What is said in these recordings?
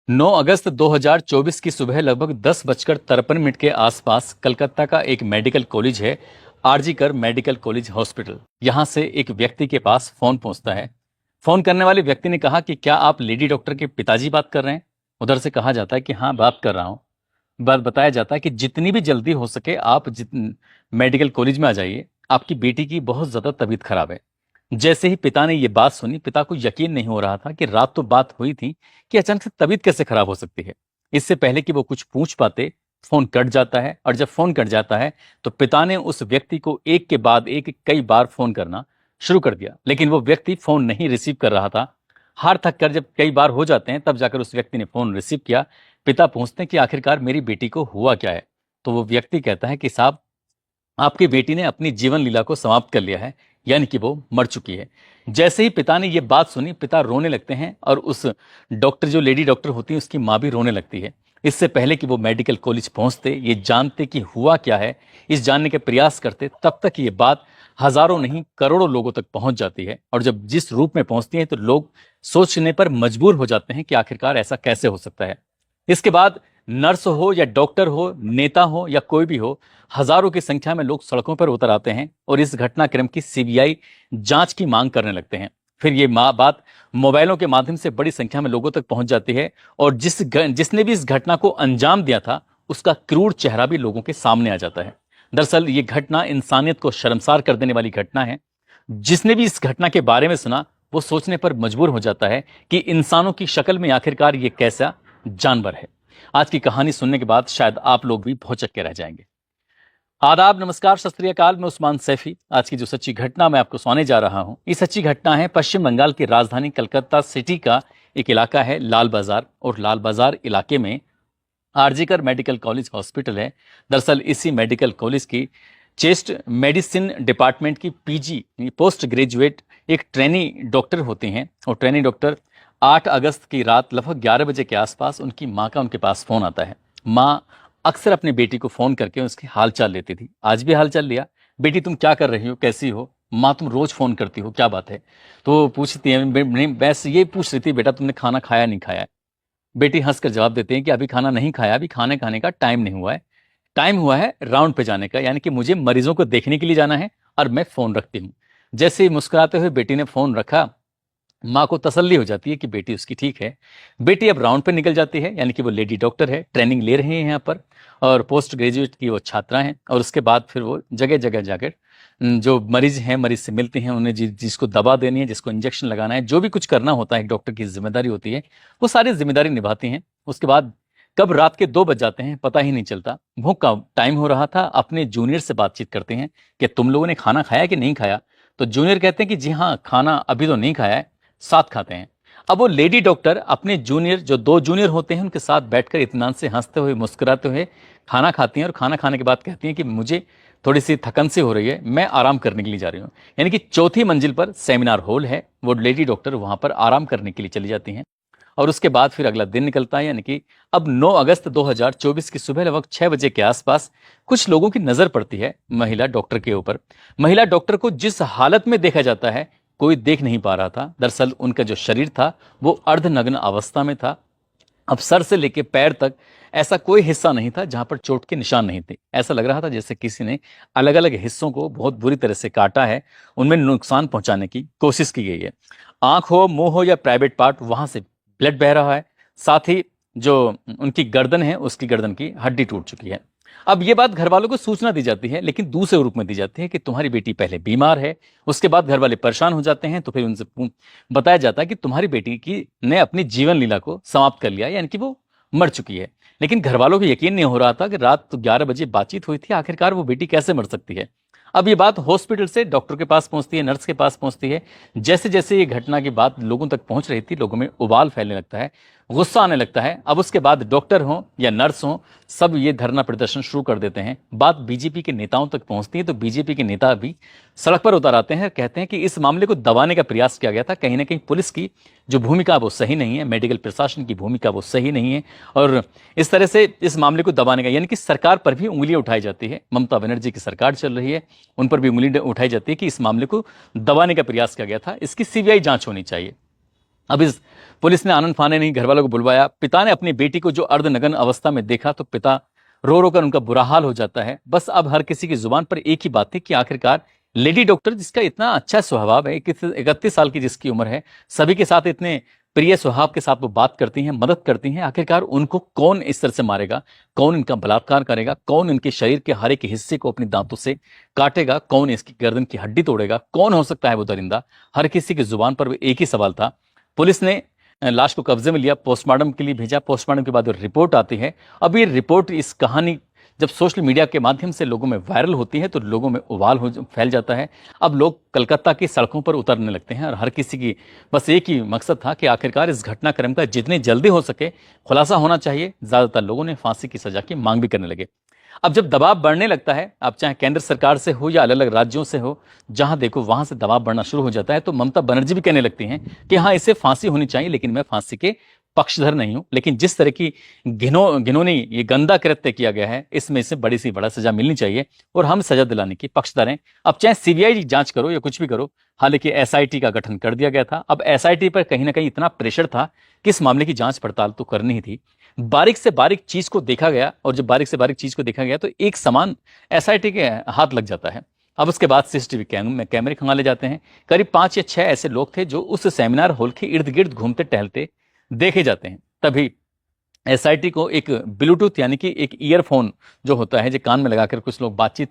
9 अगस्त 2024 की सुबह लगभग 10:53 के आसपास कलकत्ता का एक मेडिकल कॉलेज है, आरजी कर मेडिकल कॉलेज हॉस्पिटल। यहां से एक व्यक्ति के पास फोन पहुंचता है। फोन करने वाले व्यक्ति ने कहा कि क्या आप लेडी डॉक्टर के पिताजी बात कर रहे हैं। उधर से कहा जाता है कि हाँ, बात कर रहा हूं। बात बताया जाता है कि जितनी भी जल्दी हो सके आप मेडिकल कॉलेज में आ जाइए, आपकी बेटी की बहुत ज्यादा तबीयत खराब है। जैसे ही पिता ने ये बात सुनी, पिता को यकीन नहीं हो रहा था कि रात तो बात हुई थी, कि अचानक से तबीयत कैसे खराब हो सकती है। इससे पहले कि वो कुछ पूछ पाते, फोन कट जाता है, और जब फोन कट जाता है तो पिता ने उस व्यक्ति को एक के बाद एक कई बार फोन करना शुरू कर दिया, लेकिन वो व्यक्ति फोन नहीं रिसीव कर रहा था। हार थक कर जब कई बार हो जाते हैं, तब जाकर उस व्यक्ति ने फोन रिसीव किया। पिता पूछते हैं कि आखिरकार मेरी बेटी को हुआ क्या है। तो वो व्यक्ति कहता है कि साहब, आपकी बेटी ने अपनी जीवन लीला को समाप्त कर लिया है, यानी कि वो मर चुकी है। जैसे ही पिता ने ये बात सुनी, पिता रोने लगते हैं, और उस डॉक्टर, जो लेडी डॉक्टर होती है, उसकी माँ भी रोने लगती है। इससे पहले कि वो मेडिकल कॉलेज पहुंचते, ये जानते कि हुआ क्या है, इस जानने के प्रयास करते, तब तक ये बात हजारों नहीं करोड़ों लोगों तक पहुंच जाती है। और जब जिस रूप में पहुंचती है तो लोग सोचने पर मजबूर हो जाते हैं कि आखिरकार ऐसा कैसे हो सकता है। इसके बाद नर्स हो या डॉक्टर हो, नेता हो या कोई भी हो, हजारों की संख्या में लोग सड़कों पर उतर आते हैं और इस घटनाक्रम की सीबीआई जांच की मांग करने लगते हैं। फिर ये बात मोबाइलों के माध्यम से बड़ी संख्या में लोगों तक पहुंच जाती है, और जिसने भी इस घटना को अंजाम दिया था, उसका क्रूर चेहरा भी लोगों के सामने आ जाता है। दरअसल ये घटना इंसानियत को शर्मसार कर देने वाली घटना है। जिसने भी इस घटना के बारे में सुना, वो सोचने पर मजबूर हो जाता है कि इंसानों की शक्ल में आखिरकार ये कैसा जानवर है। आज की कहानी सुनने के बाद शायद आप लोग भी भौचक्के रह जाएंगे। आदाब, नमस्कार, सत श्री अकाल। मैं उस्मान सैफी। आज की जो सच्ची घटना मैं आपको सुनाने जा रहा हूं, ये सच्ची घटना है पश्चिम बंगाल की राजधानी कलकत्ता सिटी का एक इलाका है लाल बाजार, और लाल बाजार इलाके में आरजीकर मेडिकल कॉलेज हॉस्पिटल है। दरअसल इसी मेडिकल कॉलेज की चेस्ट मेडिसिन डिपार्टमेंट की पीजी पोस्ट ग्रेजुएट एक ट्रेनी डॉक्टर होती हैं, और ट्रेनी डॉक्टर 8 अगस्त की रात लगभग 11 बजे के आसपास उनकी माँ का उनके पास फोन आता है। माँ अक्सर अपनी बेटी को फोन करके उसकी हालचाल लेती थी। आज भी हालचाल लिया, बेटी तुम क्या कर रही हो, कैसी हो माँ, तुम रोज फोन करती हो, क्या बात है। तो वो पूछती है, बस ये पूछ रही थी, बेटा तुमने खाना खाया नहीं खाया। बेटी हंसकर जवाब देते हैं कि अभी खाना नहीं खाया, अभी खाने खाने का टाइम नहीं हुआ है, टाइम हुआ है राउंड पे जाने का, यानी कि मुझे मरीजों को देखने के लिए जाना है, और मैं फोन रखती हूँ। जैसे ही मुस्कुराते हुए बेटी ने फोन रखा, माँ को तसल्ली हो जाती है कि बेटी उसकी ठीक है। बेटी अब राउंड पे निकल जाती है, यानी कि वो लेडी डॉक्टर है, ट्रेनिंग ले रही है यहाँ पर, और पोस्ट ग्रेजुएट की वो छात्रा हैं। और उसके बाद फिर वो जगह जगह जाकर जो मरीज हैं, मरीज से मिलती हैं, उन्हें जिसको दवा देनी है, जिसको इंजेक्शन लगाना है, जो भी कुछ करना होता है एक डॉक्टर की जिम्मेदारी होती है, वो सारी जिम्मेदारी निभाती हैं। उसके बाद कब रात के 2 बज जाते हैं पता ही नहीं चलता। भूख का टाइम हो रहा था, अपने जूनियर से बातचीत करते हैं कि तुम लोगों ने खाना खाया कि नहीं खाया। तो जूनियर कहते हैं कि जी हाँ, खाना अभी तो नहीं खाया है, साथ खाते हैं। अब वो लेडी डॉक्टर अपने जूनियर, जो 2 जूनियर होते हैं, उनके साथ बैठकर इत्मीनान से हंसते हुए मुस्कुराते हुए खाना खाती हैं, और खाना खाने के बाद कहती हैं कि मुझे थोड़ी सी थकन सी हो रही है, मैं आराम करने के लिए जा रही हूँ। यानी कि चौथी मंजिल पर सेमिनार हॉल है, वो लेडी डॉक्टर वहां पर आराम करने के लिए चली जाती हैं। और उसके बाद फिर अगला दिन निकलता है, यानी कि अब 9 अगस्त 2024 की सुबह लगभग 6 बजे के आसपास कुछ लोगों की नजर पड़ती है महिला डॉक्टर के ऊपर। महिला डॉक्टर को जिस हालत में देखा जाता है, कोई देख नहीं पा रहा था। दरअसल उनका जो शरीर था वो अर्धनग्न अवस्था में था। अब सर से लेकर पैर तक ऐसा कोई हिस्सा नहीं था जहां पर चोट के निशान नहीं थे। ऐसा लग रहा था जैसे किसी ने अलग अलग हिस्सों को बहुत बुरी तरह से काटा है, उनमें नुकसान पहुंचाने की कोशिश की गई है। आंख हो, मुंह हो या प्राइवेट पार्ट, वहां से ब्लड बह रहा है। साथ ही जो उनकी गर्दन है, उसकी गर्दन की हड्डी टूट चुकी है। अब ये बात घर वालों को सूचना दी जाती है, लेकिन दूसरे रूप में दी जाती है कि तुम्हारी बेटी पहले बीमार है। उसके बाद घर वाले परेशान हो जाते हैं, तो फिर उनसे बताया जाता है कि तुम्हारी बेटी की ने अपनी जीवन लीला को समाप्त कर लिया, यानी कि वो मर चुकी है। लेकिन घर वालों को यकीन नहीं हो रहा था कि रात तो 11 बजे बातचीत हुई थी, आखिरकार वो बेटी कैसे मर सकती है। अब ये बात हॉस्पिटल से डॉक्टर के पास पहुंचती है, नर्स के पास पहुंचती है। जैसे जैसे ये घटना की बात लोगों तक पहुंच रही थी, लोगों में उबाल फैलने लगता है, गुस्सा आने लगता है। अब उसके बाद डॉक्टर हो या नर्स हो, सब ये धरना प्रदर्शन शुरू कर देते हैं। बात बीजेपी के नेताओं तक पहुंचती है, तो बीजेपी के नेता भी सड़क पर उतर आते हैं, कहते हैं कि इस मामले को दबाने का प्रयास किया गया था। कहीं ना कहीं पुलिस की जो भूमिका वो सही नहीं है, मेडिकल प्रशासन की भूमिका वो सही नहीं है, और इस तरह से इस मामले को दबाने का, यानी कि सरकार पर भी उंगलियां उठाई जाती है। ममता बनर्जी की सरकार चल रही है, उन पर भी उंगली उठाई जाती है कि इस मामले को दबाने का प्रयास किया गया था, इसकी सीबीआई जांच होनी चाहिए। अब इस पुलिस ने आनन फाने नहीं घर वालों को बुलवाया। पिता ने अपनी बेटी को जो अर्धनग्न अवस्था में देखा तो पिता रो रो कर उनका बुरा हाल हो जाता है। बस अब हर किसी की जुबान पर एक ही बात थी कि आखिरकार लेडी डॉक्टर जिसका इतना अच्छा स्वभाव है, 31 साल की जिसकी उम्र है, सभी के साथ इतने प्रिय स्वभाव के साथ वो बात करती हैं, मदद करती हैं, आखिरकार उनको कौन इस तरह से मारेगा, कौन इनका बलात्कार करेगा, कौन इनके शरीर के हर एक हिस्से को अपनी दांतों से काटेगा, कौन इसकी गर्दन की हड्डी तोड़ेगा, कौन हो सकता है वो दरिंदा। हर किसी की जुबान पर एक ही सवाल था। पुलिस ने लाश को कब्जे में लिया, पोस्टमार्टम के लिए भेजा। पोस्टमार्टम के बाद रिपोर्ट आती है। अब ये रिपोर्ट, इस कहानी जब सोशल मीडिया के माध्यम से लोगों में वायरल होती है तो लोगों में उबाल हो फैल जाता है। अब लोग कलकत्ता की सड़कों पर उतरने लगते हैं और हर किसी की बस एक ही मकसद था कि आखिरकार इस घटनाक्रम का जितनी जल्दी हो सके खुलासा होना चाहिए। ज़्यादातर लोगों ने फांसी की सजा की मांग भी करने लगे। अब जब दबाव बढ़ने लगता है, अब चाहे केंद्र सरकार से हो या अलग अलग राज्यों से हो, जहां देखो वहां से दबाव बढ़ना शुरू हो जाता है, तो ममता बनर्जी भी कहने लगती हैं कि हाँ इसे फांसी होनी चाहिए, लेकिन मैं फांसी के पक्षधर नहीं हूं। लेकिन जिस तरह की घिनौनी ये गंदा कृत्य किया गया है, इसमें इसे बड़ी से बड़ा सजा मिलनी चाहिए और हम सजा दिलाने की पक्षधर हैं। अब चाहे सीबीआई जांच करो या कुछ भी करो, हालांकि एसआईटी का गठन कर दिया गया था। अब एसआईटी पर कहीं ना कहीं इतना प्रेशर था कि इस मामले की जांच पड़ताल तो करनी ही थी। बारीक से बारीक चीज को देखा गया और जब बारीक से बारीक चीज को देखा गया तो एक समान एसआईटी के हाथ लग जाता है। अब उसके बाद सीसीटीवी कैमरे खंगाले जाते हैं। करीब 5 या 6 ऐसे लोग थे जो उस सेमिनार हॉल के इर्द गिर्द घूमते टहलते देखे जाते हैं। तभी एसआईटी को एक ब्लूटूथ यानी कि एक ईयरफोन जो होता है, जो कान में लगाकर कुछ लोग बातचीत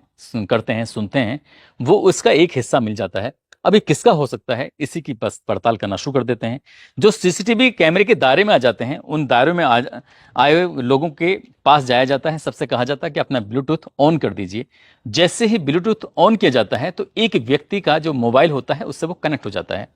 करते हैं, सुनते हैं, वो उसका एक हिस्सा मिल जाता है। अभी किसका हो सकता है, इसी की बस पड़ताल करना शुरू कर देते हैं। जो सीसीटीवी कैमरे के दायरे में आ जाते हैं, उन दायरों में आए हुए लोगों के पास जाया जाता है। सबसे कहा जाता है कि अपना ब्लूटूथ ऑन कर दीजिए। जैसे ही ब्लूटूथ ऑन किया जाता है तो एक व्यक्ति का जो मोबाइल होता है उससे वो कनेक्ट हो जाता है।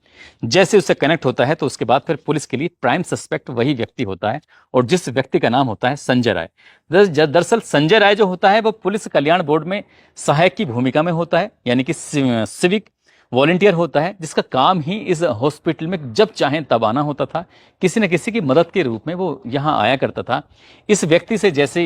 जैसे उससे कनेक्ट होता है तो उसके बाद फिर पुलिस के लिए प्राइम सस्पेक्ट वही व्यक्ति होता है और जिस व्यक्ति का नाम होता है संजय राय। दरअसल संजय राय जो होता है वो पुलिस कल्याण बोर्ड में सहायक की भूमिका में होता है, यानी कि सिविक वॉलंटियर होता है, जिसका काम ही इस हॉस्पिटल में जब चाहें तब आना होता था। किसी न किसी की मदद के रूप में वो यहाँ आया करता था। इस व्यक्ति से जैसे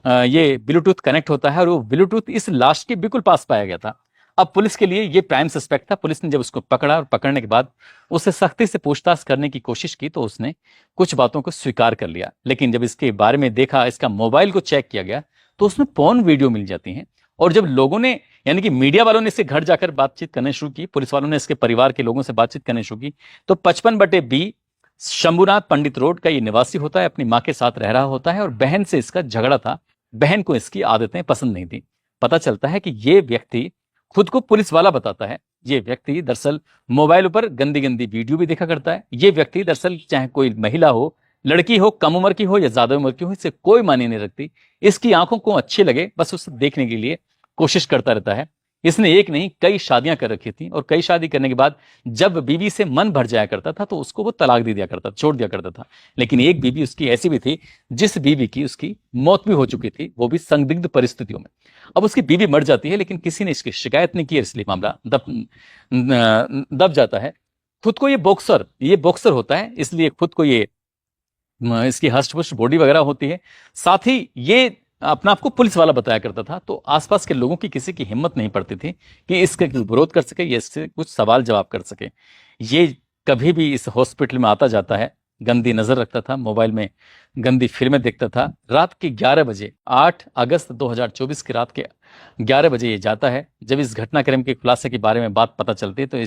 ये ब्लूटूथ कनेक्ट होता है और वो ब्लूटूथ इस लाश के बिल्कुल पास पाया गया था। अब पुलिस के लिए ये प्राइम सस्पेक्ट था। पुलिस ने जब उसको पकड़ा और पकड़ने के बाद उससे सख्ती से पूछताछ करने की कोशिश की तो उसने कुछ बातों को स्वीकार कर लिया। लेकिन जब इसके बारे में देखा, इसका मोबाइल को चेक किया गया तो उसमें पॉर्न वीडियो मिल जाती हैं। और जब लोगों ने, यानी कि मीडिया वालों ने इसके घर जाकर बातचीत करने शुरू की, पुलिस वालों ने इसके परिवार के लोगों से बातचीत करने शुरू की, तो 55/B शंभुनाथ पंडित रोड का ये निवासी होता है, अपनी माँ के साथ रह रहा होता है और बहन से इसका झगड़ा था। बहन को इसकी आदतें पसंद नहीं थी। पता चलता है कि ये व्यक्ति खुद को पुलिस वाला बताता है। ये व्यक्ति दरअसल मोबाइल पर गंदी गंदी वीडियो भी देखा करता है। ये व्यक्ति दरअसल चाहे कोई महिला हो, लड़की हो, कम उम्र की हो या ज्यादा उम्र की हो, इससे कोई मायने नहीं रखती। इसकी आंखों को अच्छे लगे बस उसे देखने के लिए कोशिश करता रहता है। इसने एक नहीं कई शादियां कर रखी थी और कई शादी करने के बाद जब बीवी से मन भर जाया करता था तो उसको वो तलाक दे दिया करता, छोड़ दिया करता था। लेकिन एक बीवी उसकी ऐसी भी थी जिस बीवी की उसकी मौत भी हो चुकी थी, वो भी संदिग्ध परिस्थितियों में। अब उसकी बीवी मर जाती है लेकिन किसी ने इसकी शिकायत नहीं की, इसलिए मामला दब जाता है। खुद को ये बॉक्सर होता है, इसलिए खुद को ये इसकी हष्ट पुष्ट बॉडी वगैरह होती है। साथ ही ये अपना आपको पुलिस वाला बताया करता था। तो आसपास के लोगों की किसी की हिम्मत नहीं पड़ती थी कि इसका विरोध कर सके या इससे कुछ सवाल जवाब कर सके। ये कभी भी इस हॉस्पिटल में आता जाता है, गंदी नजर रखता था, मोबाइल में गंदी फिल्में देखता था। रात के 11 बजे 8 अगस्त 2024 की रात के 11 बजे ये जाता है। जब इस घटनाक्रम के खुलासे के बारे में बात पता चलती है तो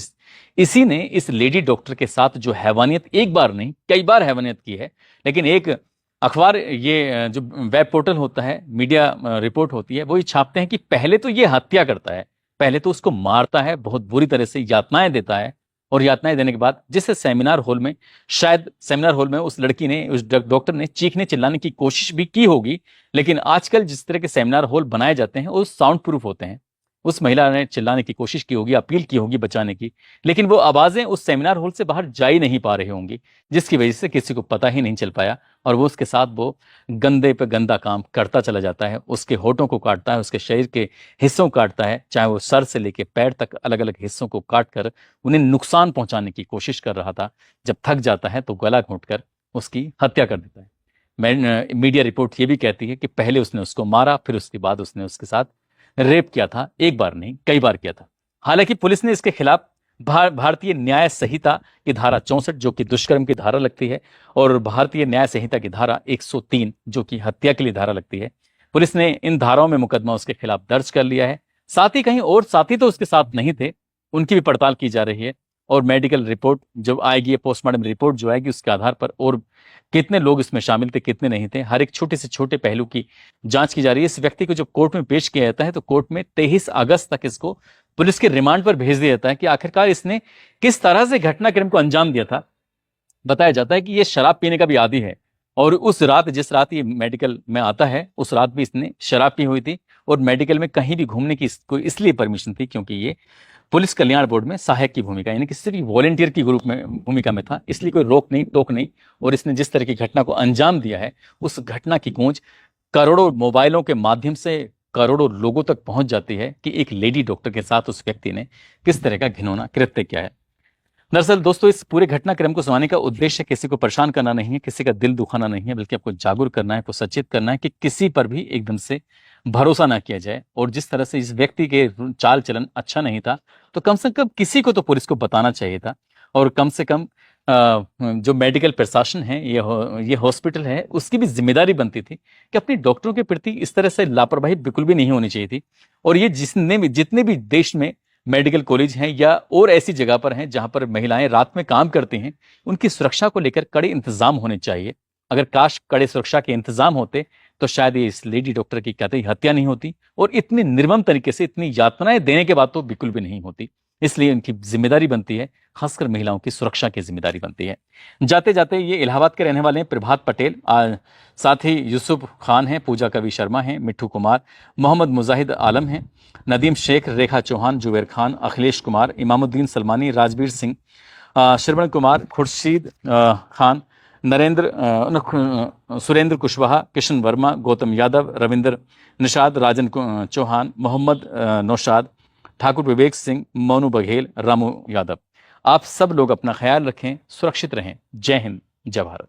इसी ने इस लेडी डॉक्टर के साथ जो हैवानियत, एक बार नहीं कई बार हैवानियत की है। लेकिन एक अखबार, ये जो वेब पोर्टल होता है, मीडिया रिपोर्ट होती है, वो ये छापते हैं कि पहले तो ये हत्या करता है, पहले तो उसको मारता है, बहुत बुरी तरह से यातनाएं देता है। और यातनाएं देने के बाद जिससे सेमिनार हॉल में, शायद सेमिनार हॉल में उस लड़की ने, उस डॉक्टर ने चीखने चिल्लाने की कोशिश भी की होगी। लेकिन आजकल जिस तरह के सेमिनार हॉल बनाए जाते हैं वो साउंड प्रूफ होते हैं। उस महिला ने चिल्लाने की कोशिश की होगी, अपील की होगी बचाने की, लेकिन वो आवाजें उस सेमिनार हॉल से बाहर जा ही नहीं पा रही होंगी, जिसकी वजह से किसी को पता ही नहीं चल पाया। और वो उसके साथ वो गंदे पे गंदा काम करता चला जाता है। उसके होठों को काटता है, उसके शरीर के हिस्सों को काटता है, चाहे वो सर से लेके पैर तक अलग अलग हिस्सों को काट कर उन्हें नुकसान पहुंचाने की कोशिश कर रहा था। जब थक जाता है तो गला घोंट कर उसकी हत्या कर देता है। मीडिया रिपोर्ट ये भी कहती है कि पहले उसने उसको मारा, फिर उसके बाद उसने उसके साथ रेप किया था। एक बार नहीं कई बार किया था। हालांकि पुलिस ने इसके खिलाफ भारतीय न्याय संहिता की धारा 64 जो कि दुष्कर्म की धारा लगती है, और भारतीय न्याय संहिता की धारा 103 जो कि हत्या के लिए धारा लगती है। पुलिस ने इन धाराओं में मुकदमा उसके खिलाफ दर्ज कर लिया है। साथ ही कहीं और साथी तो उसके साथ नहीं थे, उनकी भी पड़ताल की जा रही है, और मेडिकल रिपोर्ट जब आएगी, पोस्टमार्टम रिपोर्ट जो आएगी, उसके आधार पर और कितने लोग इसमें शामिल थे, कितने नहीं थे, हर एक छोटे से छोटे पहलू की जांच की जा रही है। इस व्यक्ति को जब कोर्ट में पेश किया जाता है तो कोर्ट में 23 अगस्त तक इसको पुलिस के रिमांड पर भेज दिया जाता है कि आखिरकार इसने किस तरह से घटनाक्रम को अंजाम दिया था। बताया जाता है कि ये शराब पीने का भी आदी है, और उस रात, जिस रात ये मेडिकल में आता है, उस रात भी इसने शराब पी हुई थी, और मेडिकल में कहीं भी घूमने की इसको इसलिए परमिशन थी क्योंकि ये पुलिस कल्याण बोर्ड में सहायक की भूमिका, यानी कि सिर्फ वॉलेंटियर की ग्रुप में भूमिका में था, इसलिए कोई रोक नहीं टोक नहीं। और इसने जिस तरह की घटना को अंजाम दिया है, उस घटना की गूंज करोड़ों मोबाइलों के माध्यम से करोड़ों लोगों तक पहुंच जाती है कि एक लेडी डॉक्टर के साथ उस व्यक्ति ने किस तरह का घिनौना कृत्य किया है। दरअसल दोस्तों, इस पूरे घटनाक्रम को सुनाने का उद्देश्य किसी को परेशान करना नहीं है, किसी का दिल दुखाना नहीं है, बल्कि आपको जागरूक करना है, आपको सचेत करना है कि किसी पर भी एकदम से भरोसा ना किया जाए। और जिस तरह से इस व्यक्ति के चाल चलन अच्छा नहीं था, तो कम से कम किसी को तो पुलिस को बताना चाहिए था। और कम से कम जो मेडिकल प्रशासन है, ये हॉस्पिटल है, उसकी भी जिम्मेदारी बनती थी कि अपनी डॉक्टरों के प्रति इस तरह से लापरवाही बिल्कुल भी नहीं होनी चाहिए थी। और ये जितने भी देश में मेडिकल कॉलेज हैं या और ऐसी जगह पर हैं जहां पर महिलाएं रात में काम करती हैं, उनकी सुरक्षा को लेकर कड़े इंतजाम होने चाहिए। अगर काश कड़े सुरक्षा के इंतजाम होते तो शायद ये इस लेडी डॉक्टर की कतई हत्या नहीं होती, और इतनी निर्मम तरीके से इतनी यातनाएं देने के बाद तो बिल्कुल भी नहीं होती। इसलिए इनकी जिम्मेदारी बनती है, खासकर महिलाओं की सुरक्षा की जिम्मेदारी बनती है। जाते जाते ये इलाहाबाद के रहने वाले हैं प्रभात पटेल, साथ ही यूसुफ खान हैं, पूजा कवि शर्मा हैं, मिट्ठू कुमार, मोहम्मद मुजाहिद आलम हैं, नदीम शेख, रेखा चौहान, जुबैर खान, अखिलेश कुमार, इमामुद्दीन सलमानी, राजवीर सिंह, श्रवण कुमार, खुर्शीद खान, सुरेंद्र कुशवाहा, किशन वर्मा, गौतम यादव, रविंद्र निषाद, राजन चौहान, मोहम्मद नौशाद, ठाकुर विवेक सिंह, मोनू बघेल, रामू यादव। आप सब लोग अपना ख्याल रखें, सुरक्षित रहें। जय हिंद, जय भारत।